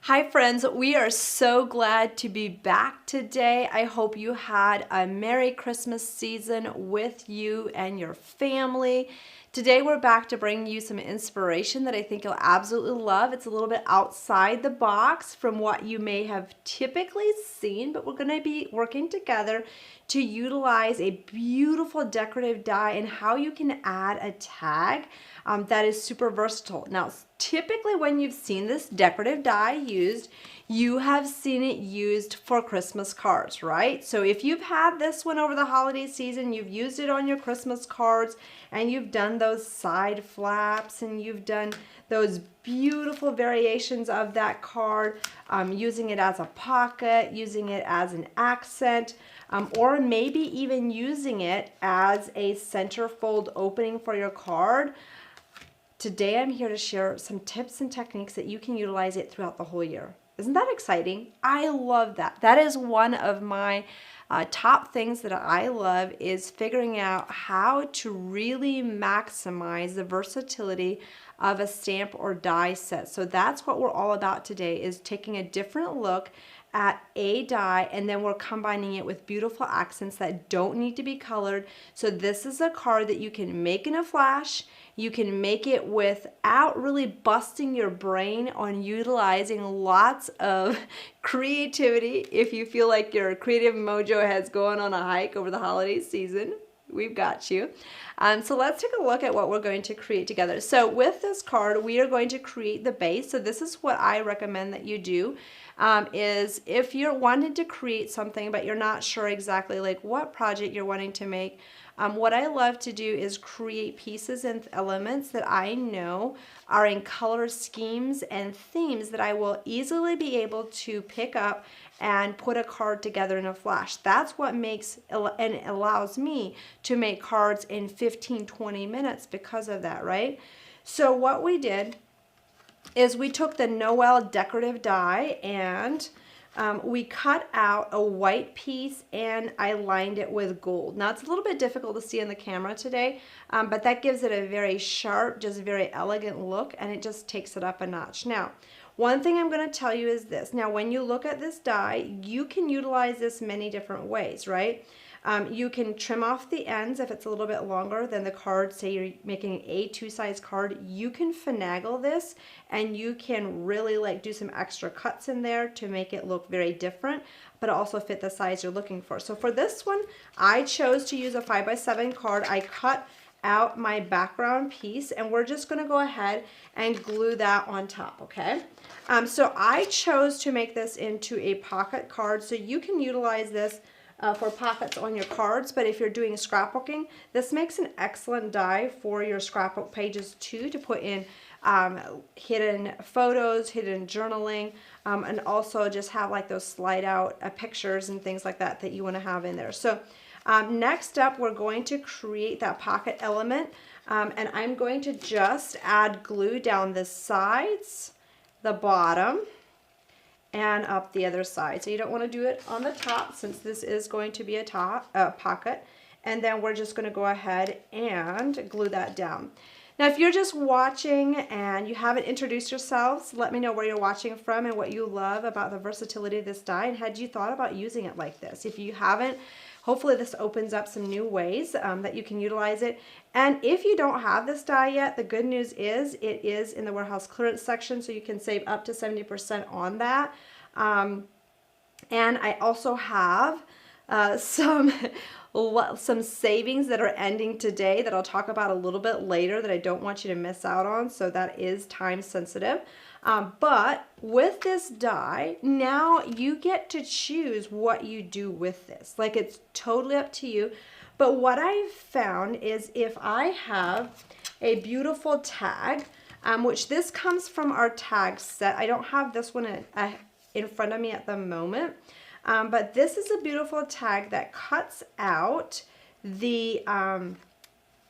Hi friends, we are so glad to be back today. I hope you had a Merry Christmas season with you and your family. Today we're back to bring you some inspiration that I think you'll absolutely love. It's a little bit outside the box from what you may have typically seen, but we're going to be working together to utilize a beautiful decorative die and how you can add a tag that is super versatile. Now, typically when you've seen this decorative die used, you have seen it used for Christmas cards, right? So if you've had this one over the holiday season, you've used it on your Christmas cards, and you've done those side flaps, and you've done those beautiful variations of that card, using it as a pocket, using it as an accent, or maybe even using it as a centerfold opening for your card. Today I'm here to share some tips and techniques that you can utilize it throughout the whole year. Isn't that exciting? I love that. That is one of my top things that I love, is figuring out how to really maximize the versatility of a stamp or die set. So that's what we're all about today, is taking a different look at a die, and then we're combining it with beautiful accents that don't need to be colored. So this is a card that you can make in a flash. You can make it without really busting your brain on utilizing lots of creativity. If you feel like your creative mojo has gone on a hike over the holiday season, we've got you. So let's take a look at what we're going to create together. So with this card, we are going to create the base. So this is what I recommend that you do, is if you're wanting to create something but you're not sure exactly like what project you're wanting to make, what I love to do is create pieces and elements that I know are in color schemes and themes that I will easily be able to pick up and put a card together in a flash. That's what makes and allows me to make cards in 15-20 minutes because of that, right? So what we did is we took the Noel decorative die and we cut out a white piece and I lined it with gold. Now it's a little bit difficult to see in the camera today, but that gives it a very sharp, just very elegant look, and it just takes it up a notch. Now, one thing I'm going to tell you is this. Now, when you look at this die, you can utilize this many different ways, right? You can trim off the ends if it's a little bit longer than the card. Say you're making an A2 size card, you can finagle this and you can really like do some extra cuts in there to make it look very different, but also fit the size you're looking for. So for this one, I chose to use a 5x7 card. I cut out my background piece and we're just going to go ahead and glue that on top, okay? So I chose to make this into a pocket card, so you can utilize this for pockets on your cards, but if you're doing scrapbooking, this makes an excellent die for your scrapbook pages too, to put in hidden photos, hidden journaling, and also just have like those slide out pictures and things like that that you want to have in there. So next up, we're going to create that pocket element, and I'm going to just add glue down the sides, the bottom, and up the other side. So you don't want to do it on the top, since this is going to be a pocket. And then we're just going to go ahead and glue that down. Now, if you're just watching and you haven't introduced yourselves, let me know where you're watching from and what you love about the versatility of this die, and had you thought about using it like this. If you haven't, hopefully this opens up some new ways that you can utilize it. And if you don't have this die yet, the good news is it is in the warehouse clearance section, so you can save up to 70% on that. And I also have some savings that are ending today that I'll talk about a little bit later that I don't want you to miss out on, so that is time sensitive. But with this die, now you get to choose what you do with this. Like, it's totally up to you. But what I've found is if I have a beautiful tag, which this comes from our tag set. I don't have this one in front of me at the moment. But this is a beautiful tag that cuts out the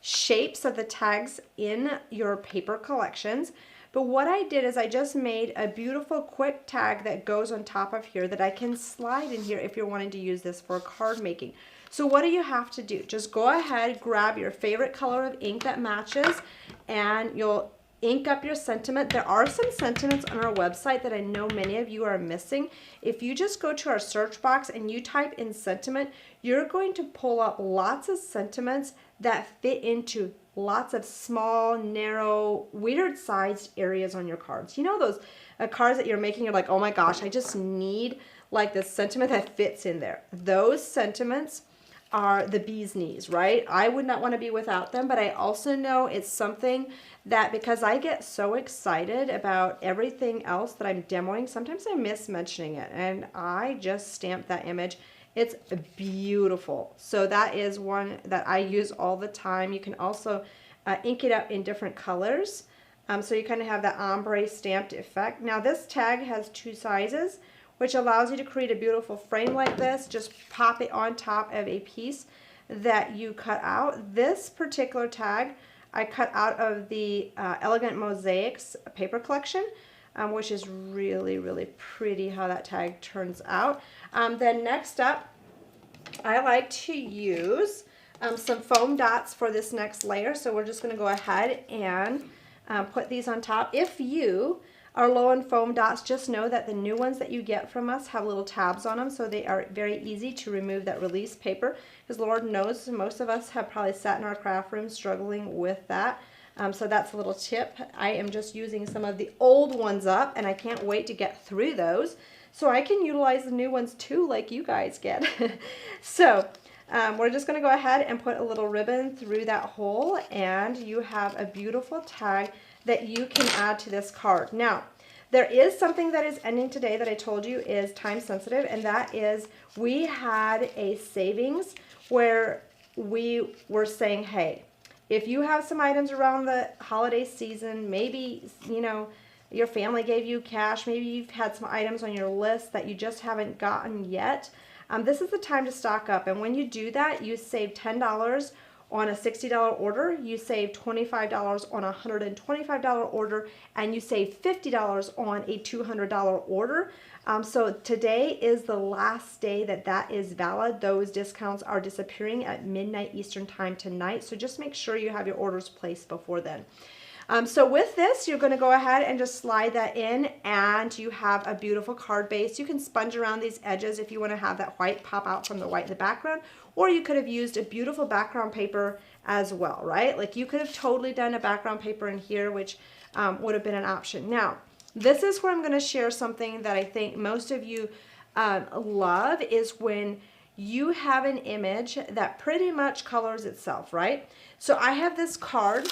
shapes of the tags in your paper collections. But what I did is I just made a beautiful quick tag that goes on top of here that I can slide in here if you're wanting to use this for card making. So what do you have to do? Just go ahead, grab your favorite color of ink that matches, and you'll ink up your sentiment. There are some sentiments on our website that I know many of you are missing. If you just go to our search box and you type in sentiment, you're going to pull up lots of sentiments that fit into lots of small, narrow, weird sized areas on your cards. You know those cards that you're making, you're like, oh my gosh, I just need like this sentiment that fits in there. Those sentiments are the bee's knees, right? I would not want to be without them, but I also know it's something that, because I get so excited about everything else that I'm demoing, sometimes I miss mentioning it, and I just stamped that image. It's beautiful. So that is one that I use all the time. You can also ink it up in different colors. So you kind of have that ombre stamped effect. Now this tag has 2 sizes, which allows you to create a beautiful frame like this. Just pop it on top of a piece that you cut out. This particular tag I cut out of the Elegant Mosaics paper collection, which is really, really pretty how that tag turns out. Then next up, I like to use some foam dots for this next layer. So we're just going to go ahead and put these on top. If you are low on foam dots, just know that the new ones that you get from us have little tabs on them, so they are very easy to remove that release paper, because Lord knows most of us have probably sat in our craft room struggling with that. So that's a little tip. I am just using some of the old ones up, and I can't wait to get through those so I can utilize the new ones too, like you guys get. So we're just going to go ahead and put a little ribbon through that hole, and you have a beautiful tag that you can add to this card. Now, there is something that is ending today that I told you is time sensitive, and that is we had a savings where we were saying, hey, if you have some items around the holiday season, maybe, you know, your family gave you cash, maybe you've had some items on your list that you just haven't gotten yet, this is the time to stock up. And when you do that, you save $10 on a $60 order, you save $25 on a $125 order, and you save $50 on a $200 order. So today is the last day that that is valid. Those discounts are disappearing at midnight Eastern time tonight, so just make sure you have your orders placed before then. So with this, you're going to go ahead and just slide that in, and you have a beautiful card base. You can sponge around these edges if you want to have that white pop out from the white in the background, or you could have used a beautiful background paper as well, right? Like you could have totally done a background paper in here, which would have been an option. Now, this is where I'm going to share something that I think most of you love, is when you have an image that pretty much colors itself, right? So I have this card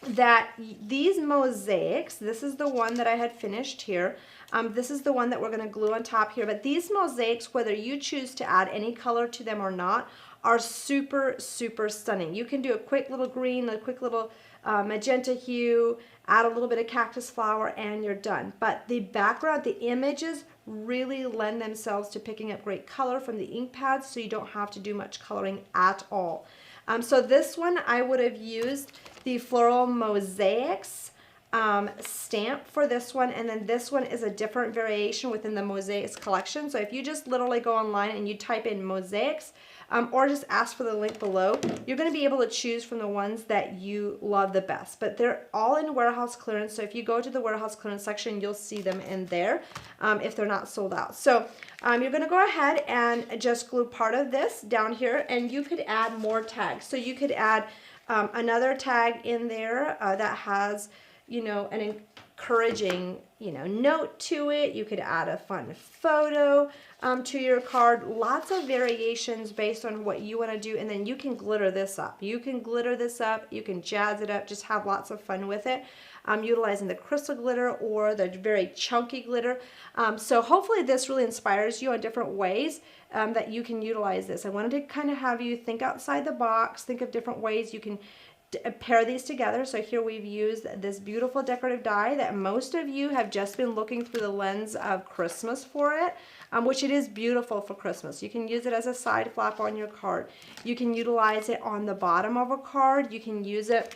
that these mosaics, this is the one that I had finished here. This is the one that we're going to glue on top here. But these mosaics, whether you choose to add any color to them or not, are super, super stunning. You can do a quick little green, a quick little magenta hue, add a little bit of cactus flower, and you're done. But the background, the images really lend themselves to picking up great color from the ink pads, so you don't have to do much coloring at all. So this one, I would have used the Floral Mosaics stamp for this one, and then this one is a different variation within the Mosaics collection. So if you just literally go online and you type in Mosaics, or just ask for the link below, you're going to be able to choose from the ones that you love the best. But they're all in warehouse clearance, so if you go to the warehouse clearance section, you'll see them in there if they're not sold out. So you're going to go ahead and just glue part of this down here, and you could add more tags. So you could add another tag in there that has, you know, an encouraging, you know, note to it. You could add a fun photo to your card. Lots of variations based on what you want to do, and then you can glitter this up. You can glitter this up. You can jazz it up. Just have lots of fun with it. Utilizing the crystal glitter or the very chunky glitter. So hopefully this really inspires you on different ways that you can utilize this. I wanted to kind of have you think outside the box, think of different ways you can pair these together. So here we've used this beautiful decorative die that most of you have just been looking through the lens of Christmas for it, which it is beautiful for Christmas. You can use it as a side flap on your card. You can utilize it on the bottom of a card. You can use it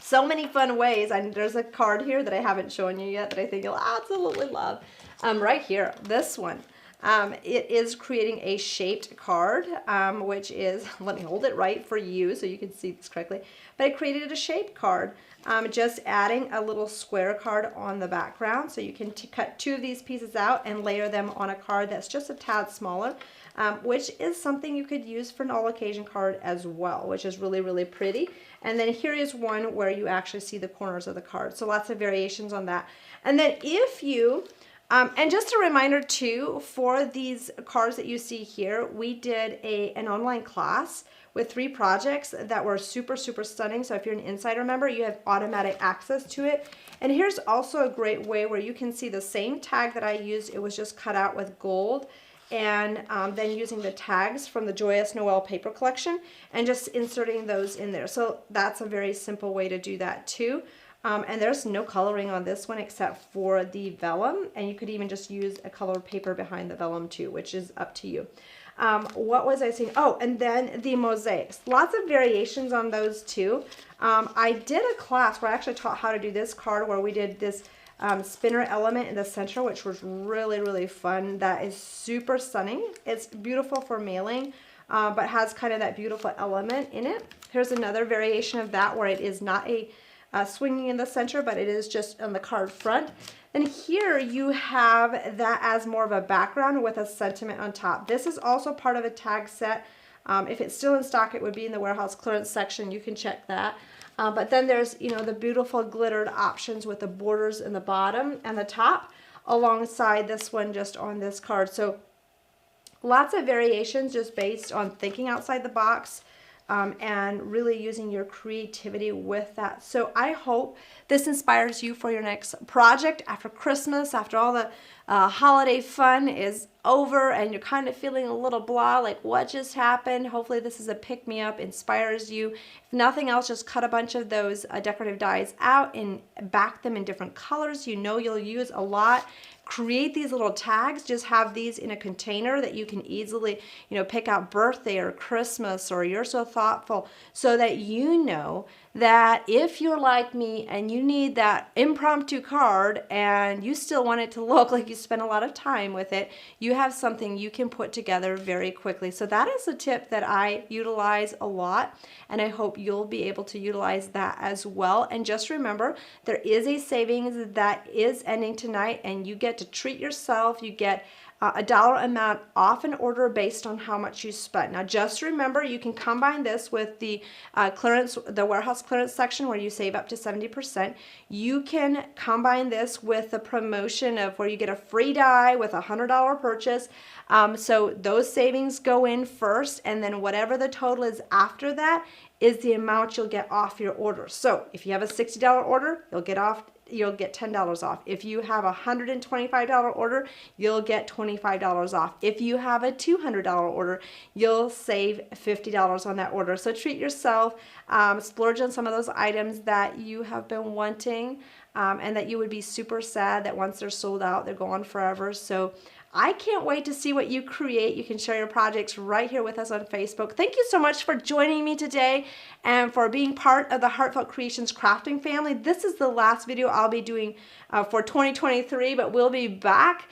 so many fun ways. And there's a card here that I haven't shown you yet that I think you'll absolutely love. Right here, this one. It is creating a shaped card, which is, let me hold it right for you so you can see this correctly, but I created a shaped card, just adding a little square card on the background. So you can cut two of these pieces out and layer them on a card that's just a tad smaller, which is something you could use for an all occasion card as well, which is really, really pretty. And then here is one where you actually see the corners of the card. So lots of variations on that. And then if you and just a reminder too, for these cards that you see here, we did an online class with 3 projects that were super, super stunning. So if you're an Insider member, you have automatic access to it. And here's also a great way where you can see the same tag that I used. It was just cut out with gold. And then using the tags from the Joyous Noel paper collection and just inserting those in there. So that's a very simple way to do that too. And there's no coloring on this one except for the vellum, and you could even just use a colored paper behind the vellum too, which is up to you. What was I saying? Oh, and then the mosaics. Lots of variations on those too. I did a class where I actually taught how to do this card where we did this spinner element in the center, which was really, really fun. That is super stunning. It's beautiful for mailing, but has kind of that beautiful element in it. Here's another variation of that where it is not a swinging in the center, but it is just on the card front. And here you have that as more of a background with a sentiment on top. This is also part of a tag set. If it's still in stock, it would be in the warehouse clearance section. You can check that. But then there's, you know, the beautiful glittered options with the borders in the bottom and the top alongside this one just on this card. So lots of variations just based on thinking outside the box. And really using your creativity with that. So I hope this inspires you for your next project after Christmas, after all the holiday fun is over and you're kind of feeling a little blah, like what just happened. Hopefully this is a pick-me-up, inspires you. If nothing else, just cut a bunch of those decorative dies out and back them in different colors you know you'll use a lot. Create these little tags, just have these in a container that you can easily, you know, pick out birthday or Christmas or you're so thoughtful, so that you know that if you're like me and you need that impromptu card and you still want it to look like you spent a lot of time with it, you have something you can put together very quickly. So that is a tip that I utilize a lot, and I hope you'll be able to utilize that as well. And just remember, there is a savings that is ending tonight, and you get to treat yourself. You get a dollar amount off an order based on how much you spent. Now just remember, you can combine this with the clearance, the warehouse clearance section where you save up to 70%. You can combine this with the promotion of where you get a free die with a $100 purchase. So those savings go in first, and then whatever the total is after that is the amount you'll get off your order. So if you have a $60 order, you'll get $10 off. If you have a $125 order, you'll get $25 off. If you have a $200 order, you'll save $50 on that order. So treat yourself, splurge on some of those items that you have been wanting, and that you would be super sad that once they're sold out, they're gone forever. So I can't wait to see what you create. You can share your projects right here with us on Facebook. Thank you so much for joining me today and for being part of the Heartfelt Creations crafting family. This is the last video I'll be doing for 2023, but we'll be back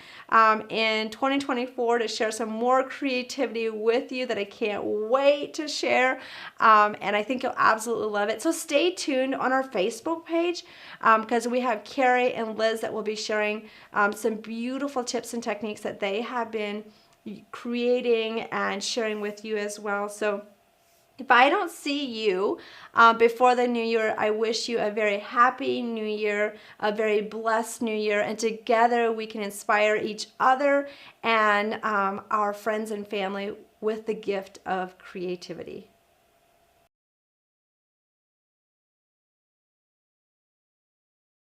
in 2024 to share some more creativity with you that I can't wait to share, and I think you'll absolutely love it. So stay tuned on our Facebook page because we have Carrie and Liz that will be sharing some beautiful tips and techniques that they have been creating and sharing with you as well. So if I don't see you before the new year, I wish you a very happy new year, a very blessed new year, and together we can inspire each other and our friends and family with the gift of creativity.